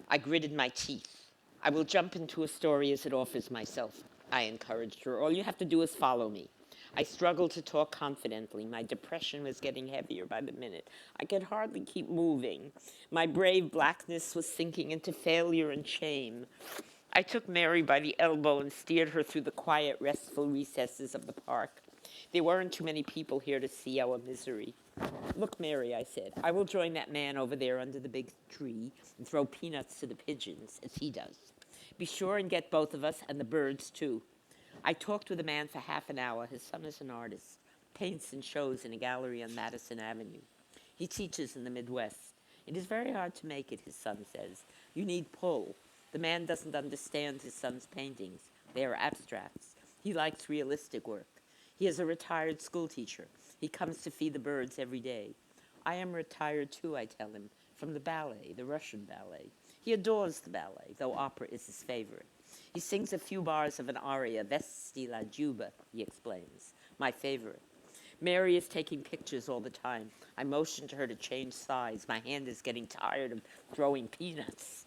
I gritted my teeth. I will jump into a story as it offers myself, I encouraged her. All you have to do is follow me. I struggled to talk confidently. My depression was getting heavier by the minute. I could hardly keep moving. My brave blackness was sinking into failure and shame. I took Mary by the elbow and steered her through the quiet, restful recesses of the park. There weren't too many people here to see our misery. Look, Mary, I said, I will join that man over there under the big tree and throw peanuts to the pigeons, as he does. Be sure and get both of us and the birds, too. I talked with the man for half an hour. His son is an artist, paints and shows in a gallery on Madison Avenue. He teaches in the Midwest. It is very hard to make it, his son says. You need pull. The man doesn't understand his son's paintings. They are abstracts. He likes realistic work. He is a retired schoolteacher. He comes to feed the birds every day. I am retired too, I tell him, from the ballet, the Russian ballet. He adores the ballet, though opera is his favorite. He sings a few bars of an aria, Vesti la Juba, he explains, my favorite. Mary is taking pictures all the time. I motion to her to change sides. My hand is getting tired of throwing peanuts.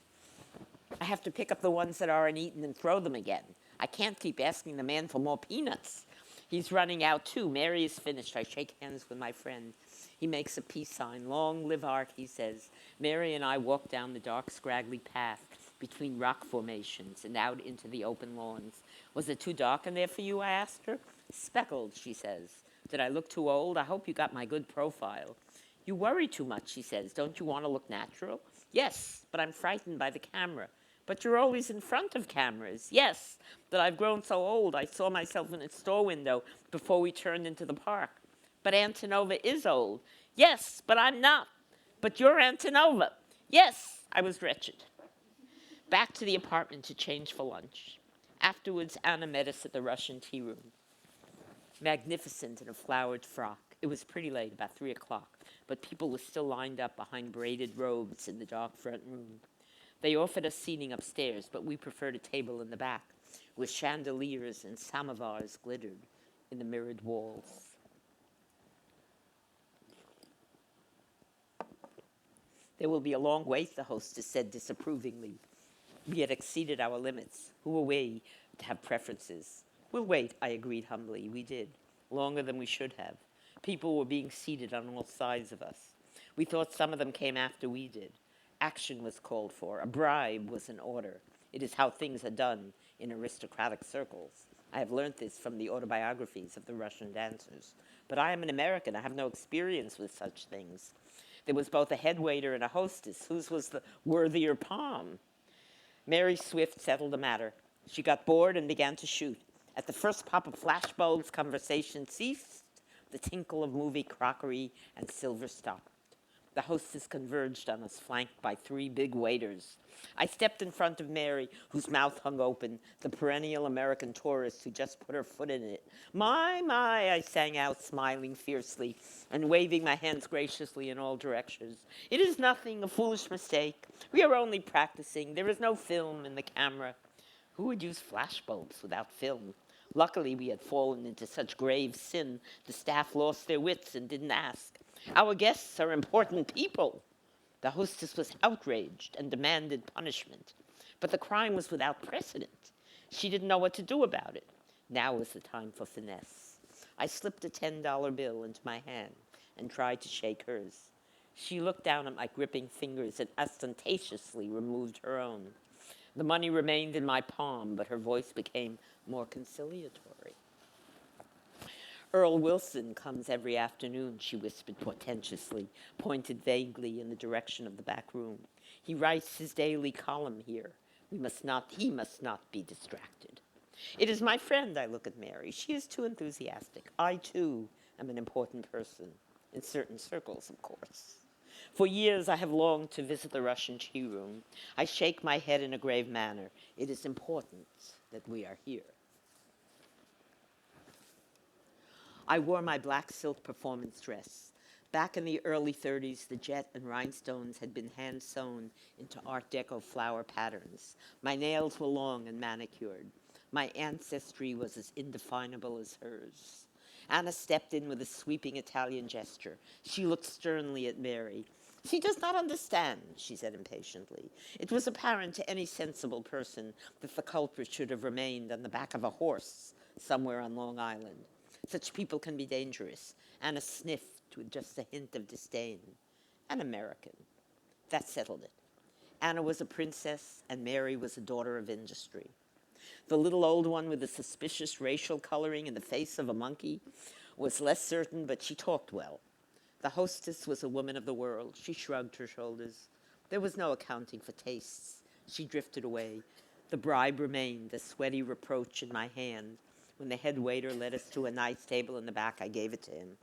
I have to pick up the ones that aren't eaten and throw them again. I can't keep asking the man for more peanuts. He's running out too. Mary is finished. I shake hands with my friend. He makes a peace sign. Long live art, he says. Mary and I walk down the dark, scraggly path between rock formations and out into the open lawns. Was it too dark in there for you, I asked her. Speckled, she says. Did I look too old? I hope you got my good profile. You worry too much, she says. Don't you want to look natural? Yes, but I'm frightened by the camera. But you're always in front of cameras. Yes, but I've grown so old. I saw myself in a store window before we turned into the park. But Antonova is old. Yes, but I'm not. But you're Antonova. Yes, I was wretched. Back to the apartment to change for lunch. Afterwards, Anna met us at the Russian tea room. Magnificent in a flowered frock. It was pretty late, about 3 o'clock, but people were still lined up behind braided robes in the dark front room. They offered us seating upstairs, but we preferred a table in the back, where chandeliers and samovars glittered in the mirrored walls. There will be a long wait, the hostess said disapprovingly. We had exceeded our limits. Who are we to have preferences? We'll wait, I agreed humbly. We did. Longer than we should have. People were being seated on all sides of us. We thought some of them came after we did. Action was called for. A bribe was in order. It is how things are done in aristocratic circles. I have learnt this from the autobiographies of the Russian dancers. But I am an American. I have no experience with such things. There was both a head waiter and a hostess. Whose was the worthier palm? Mary Swift settled the matter. She got bored and began to shoot. At the first pop of flashbulbs, conversation ceased. The tinkle of movie crockery and silver stopped. The hostess converged on us, flanked by 3 big waiters. I stepped in front of Mary, whose mouth hung open, the perennial American tourist who just put her foot in it. My, I sang out, smiling fiercely and waving my hands graciously in all directions. It is nothing, a foolish mistake. We are only practicing. There is no film in the camera. Who would use flashbulbs without film? Luckily, we had fallen into such grave sin, the staff lost their wits and didn't ask. Our guests are important people. The hostess was outraged and demanded punishment. But the crime was without precedent. She didn't know what to do about it. Now was the time for finesse. I slipped a $10 bill into my hand and tried to shake hers. She looked down at my gripping fingers and ostentatiously removed her own. The money remained in my palm, but her voice became more conciliatory. Earl Wilson comes every afternoon, she whispered portentously, pointed vaguely in the direction of the back room. He writes his daily column here. He must not be distracted. It is my friend, I look at Mary. She is too enthusiastic. I, too, am an important person, in certain circles, of course. For years I have longed to visit the Russian tea room. I shake my head in a grave manner. It is important that we are here. I wore my black silk performance dress. Back in the early 30s, the jet and rhinestones had been hand-sewn into Art Deco flower patterns. My nails were long and manicured. My ancestry was as indefinable as hers. Anna stepped in with a sweeping Italian gesture. She looked sternly at Mary. She does not understand, she said impatiently. It was apparent to any sensible person that the culprit should have remained on the back of a horse somewhere on Long Island. Such people can be dangerous. Anna sniffed with just a hint of disdain. An American. That settled it. Anna was a princess, and Mary was a daughter of industry. The little old one with the suspicious racial coloring and the face of a monkey was less certain, but she talked well. The hostess was a woman of the world. She shrugged her shoulders. There was no accounting for tastes. She drifted away. The bribe remained, a sweaty reproach in my hand. When the head waiter led us to a nice table in the back, I gave it to him.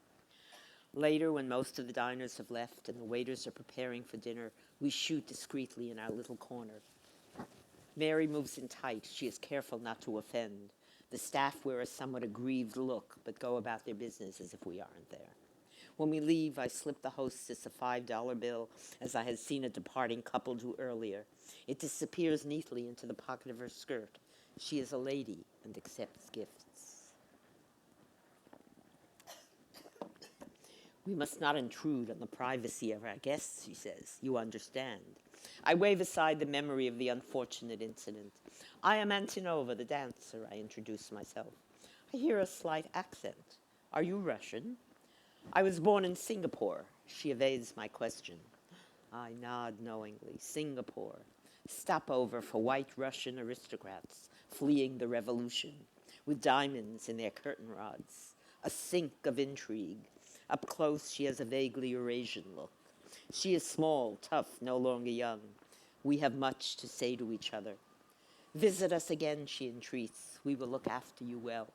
Later, when most of the diners have left and the waiters are preparing for dinner, we shoot discreetly in our little corner. Mary moves in tight. She is careful not to offend. The staff wear a somewhat aggrieved look, but go about their business as if we aren't there. When we leave, I slip the hostess a $5 bill, as I had seen a departing couple do earlier. It disappears neatly into the pocket of her skirt. She is a lady and accepts gifts. We must not intrude on the privacy of our guests, she says. You understand. I wave aside the memory of the unfortunate incident. I am Antonova, the dancer, I introduce myself. I hear a slight accent. Are you Russian? I was born in Singapore. She evades my question. I nod knowingly. Singapore. Stopover for white Russian aristocrats fleeing the revolution, with diamonds in their curtain rods. A sink of intrigue. Up close, she has a vaguely Eurasian look. She is small, tough, no longer young. We have much to say to each other. Visit us again, she entreats. We will look after you well.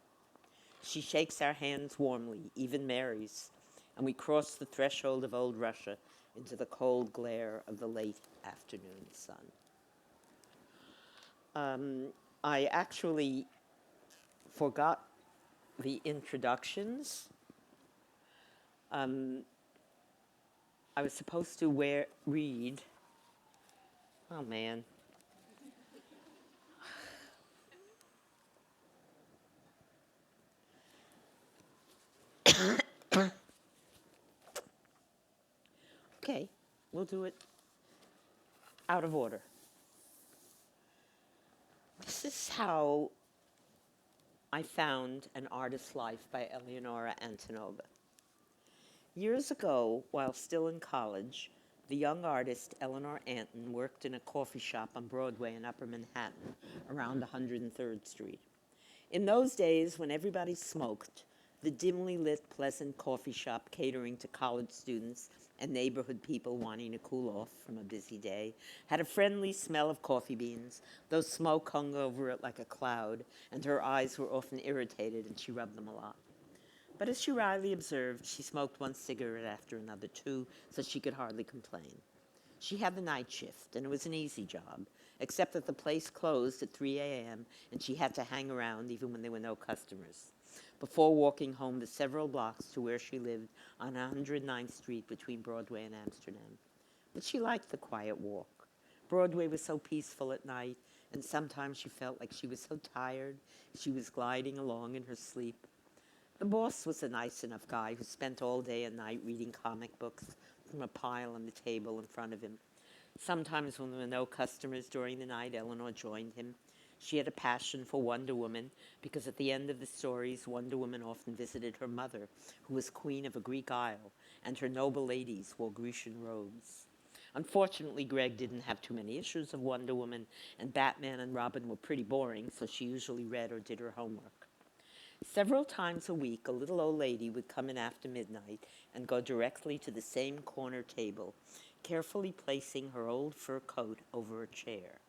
She shakes our hands warmly, even Mary's, and we cross the threshold of old Russia into the cold glare of the late afternoon sun. I actually forgot the introductions. I was supposed to read. Oh, man. Okay, we'll do it out of order. This is how I found An Artist's Life by Eleonora Antonova. Years ago, while still in college, the young artist Eleanor Anton worked in a coffee shop on Broadway in Upper Manhattan, around 103rd Street. In those days, when everybody smoked, the dimly lit, pleasant coffee shop catering to college students and neighborhood people wanting to cool off from a busy day had a friendly smell of coffee beans, though smoke hung over it like a cloud, and her eyes were often irritated and she rubbed them a lot. But as she wryly observed, she smoked one cigarette after another, too, so she could hardly complain. She had the night shift, and it was an easy job, except that the place closed at 3 a.m., and she had to hang around even when there were no customers, before walking home the several blocks to where she lived on 109th Street between Broadway and Amsterdam. But she liked the quiet walk. Broadway was so peaceful at night, and sometimes she felt like she was so tired she was gliding along in her sleep. The boss was a nice enough guy who spent all day and night reading comic books from a pile on the table in front of him. Sometimes when there were no customers during the night, Eleanor joined him. She had a passion for Wonder Woman because at the end of the stories, Wonder Woman often visited her mother, who was queen of a Greek isle, and her noble ladies wore Grecian robes. Unfortunately, Greg didn't have too many issues of Wonder Woman, and Batman and Robin were pretty boring, so she usually read or did her homework. Several times a week, a little old lady would come in after midnight and go directly to the same corner table, carefully placing her old fur coat over a chair.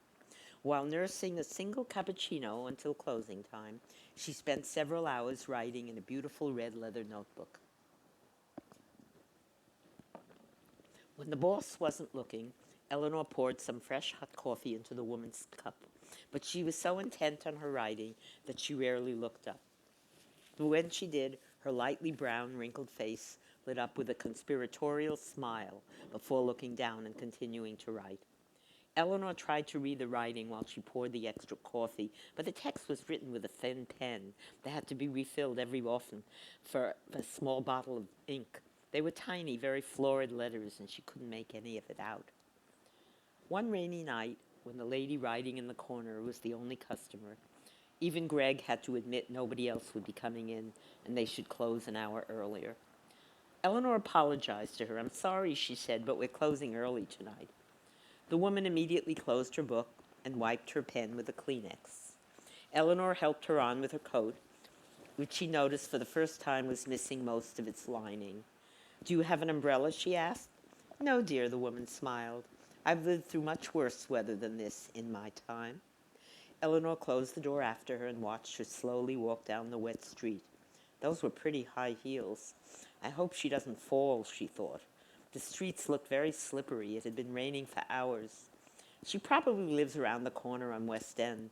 While nursing a single cappuccino until closing time, she spent several hours writing in a beautiful red leather notebook. When the boss wasn't looking, Eleanor poured some fresh hot coffee into the woman's cup, but she was so intent on her writing that she rarely looked up. But when she did, her lightly brown, wrinkled face lit up with a conspiratorial smile before looking down and continuing to write. Eleanor tried to read the writing while she poured the extra coffee, but the text was written with a thin pen that had to be refilled every often for a small bottle of ink. They were tiny, very florid letters, and she couldn't make any of it out. One rainy night, when the lady writing in the corner was the only customer, even Greg had to admit nobody else would be coming in, and they should close an hour earlier. Eleanor apologized to her. "I'm sorry," she said, "but we're closing early tonight." The woman immediately closed her book and wiped her pen with a Kleenex. Eleanor helped her on with her coat, which she noticed for the first time was missing most of its lining. "Do you have an umbrella?" she asked. "No, dear," the woman smiled. "I've lived through much worse weather than this in my time." Eleanor closed the door after her and watched her slowly walk down the wet street. Those were pretty high heels. I hope she doesn't fall, she thought. The streets looked very slippery. It had been raining for hours. She probably lives around the corner on West End,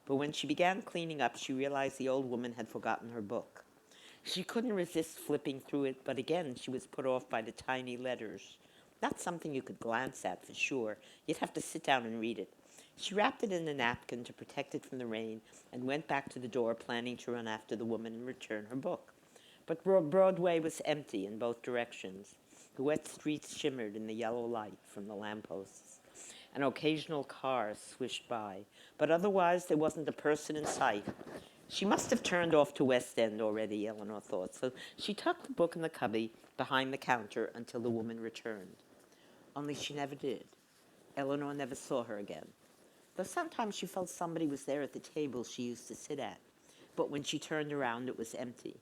but when she began cleaning up, she realized the old woman had forgotten her book. She couldn't resist flipping through it, but again she was put off by the tiny letters. Not something you could glance at for sure. You'd have to sit down and read it. She wrapped it in a napkin to protect it from the rain and went back to the door, planning to run after the woman and return her book. But Broadway was empty in both directions. The wet streets shimmered in the yellow light from the lampposts. An occasional car swished by, but otherwise there wasn't a person in sight. She must have turned off to West End already, Eleanor thought, so she tucked the book in the cubby behind the counter until the woman returned. Only she never did. Eleanor never saw her again, though sometimes she felt somebody was there at the table she used to sit at, but when she turned around it was empty.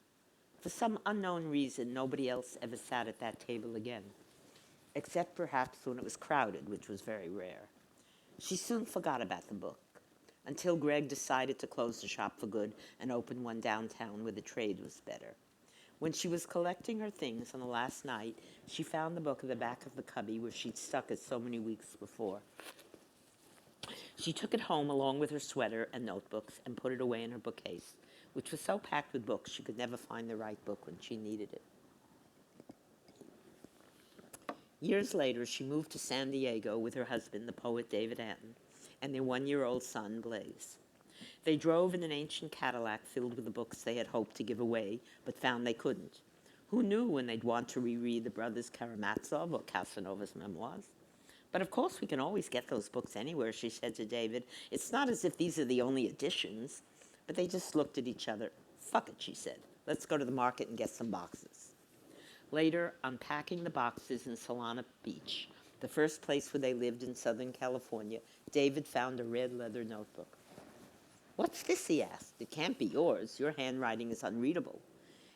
For some unknown reason, nobody else ever sat at that table again, except perhaps when it was crowded, which was very rare. She soon forgot about the book, until Greg decided to close the shop for good and open one downtown where the trade was better. When she was collecting her things on the last night, she found the book in the back of the cubby where she'd stuck it so many weeks before. She took it home along with her sweater and notebooks and put it away in her bookcase, which was so packed with books she could never find the right book when she needed it. Years later, she moved to San Diego with her husband, the poet David Anton, and their one-year-old son, Blaze. They drove in an ancient Cadillac filled with the books they had hoped to give away, but found they couldn't. Who knew when they'd want to reread the brothers Karamazov or Casanova's memoirs? "But of course we can always get those books anywhere," she said to David. "It's not as if these are the only editions." But they just looked at each other. "Fuck it," she said. "Let's go to the market and get some boxes." Later, unpacking the boxes in Solana Beach, the first place where they lived in Southern California, David found a red leather notebook. "What's this?" he asked. "It can't be yours. Your handwriting is unreadable."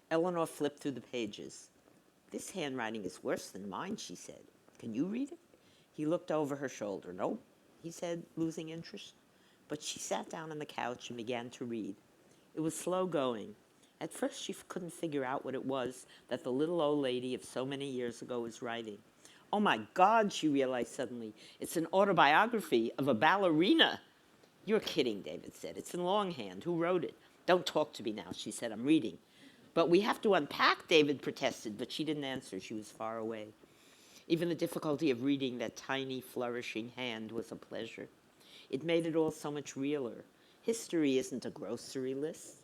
Eleanor flipped through the pages. "This handwriting is worse than mine," she said. "Can you read it?" He looked over her shoulder. "Nope," he said, losing interest. But she sat down on the couch and began to read. It was slow going. At first she couldn't figure out what it was that the little old lady of so many years ago was writing. "Oh my God," she realized suddenly, "it's an autobiography of a ballerina." "You're kidding," David said. "It's in longhand. Who wrote it?" "Don't talk to me now," she said. "I'm reading." "But we have to unpack," David protested, but she didn't answer. She was far away. Even the difficulty of reading that tiny, flourishing hand was a pleasure. It made it all so much realer. History isn't a grocery list.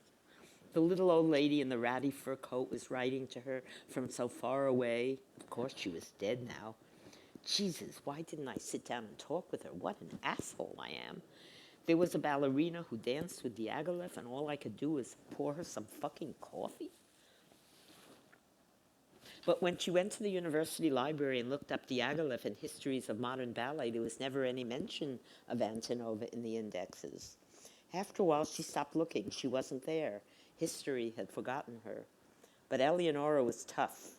The little old lady in the ratty fur coat was writing to her from so far away. Of course, she was dead now. Jesus, why didn't I sit down and talk with her? What an asshole I am. There was a ballerina who danced with Diaghilev, and all I could do was pour her some fucking coffee? But when she went to the university library and looked up Diaghilev and histories of modern ballet, there was never any mention of Antonova in the indexes. After a while, she stopped looking. She wasn't there. History had forgotten her. But Eleonora was tough.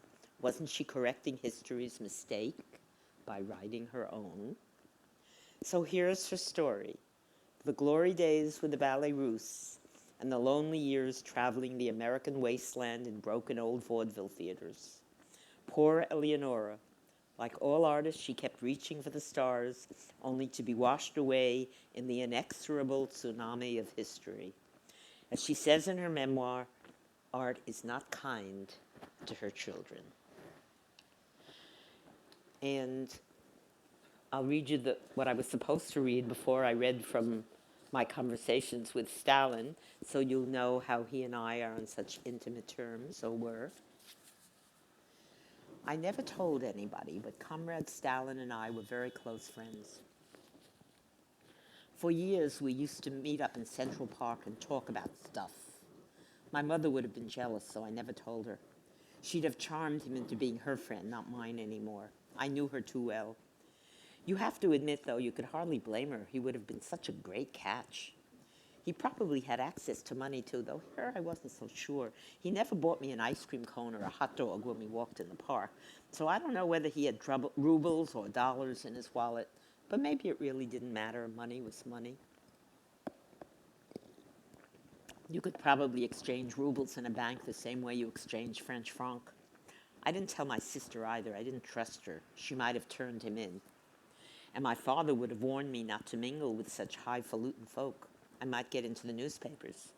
Wasn't she correcting history's mistake by writing her own? So here's her story: the glory days with the Ballet Russe and the lonely years traveling the American wasteland in broken old vaudeville theaters. Poor Eleonora. Like all artists, she kept reaching for the stars, only to be washed away in the inexorable tsunami of history. As she says in her memoir, art is not kind to her children. And I'll read you what I was supposed to read before I read from my conversations with Stalin, so you'll know how he and I are on such intimate terms, or were. I never told anybody, but Comrade Stalin and I were very close friends. For years, we used to meet up in Central Park and talk about stuff. My mother would have been jealous, so I never told her. She'd have charmed him into being her friend, not mine anymore. I knew her too well. You have to admit, though, you could hardly blame her. He would have been such a great catch. He probably had access to money, too, though here I wasn't so sure. He never bought me an ice cream cone or a hot dog when we walked in the park, so I don't know whether he had rubles or dollars in his wallet, but maybe it really didn't matter. Money was money. You could probably exchange rubles in a bank the same way you exchange French franc. I didn't tell my sister either. I didn't trust her. She might have turned him in. And my father would have warned me not to mingle with such highfalutin folk. I might get into the newspapers.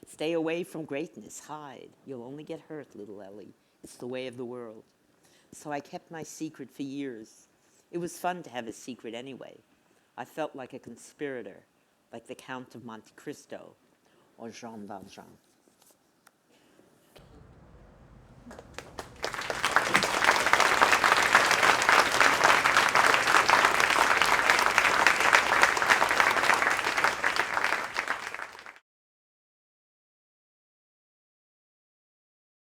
Stay away from greatness. Hide. You'll only get hurt, little Ellie. It's the way of the world. So I kept my secret for years. It was fun to have a secret anyway. I felt like a conspirator, like the Count of Monte Cristo or Jean Valjean.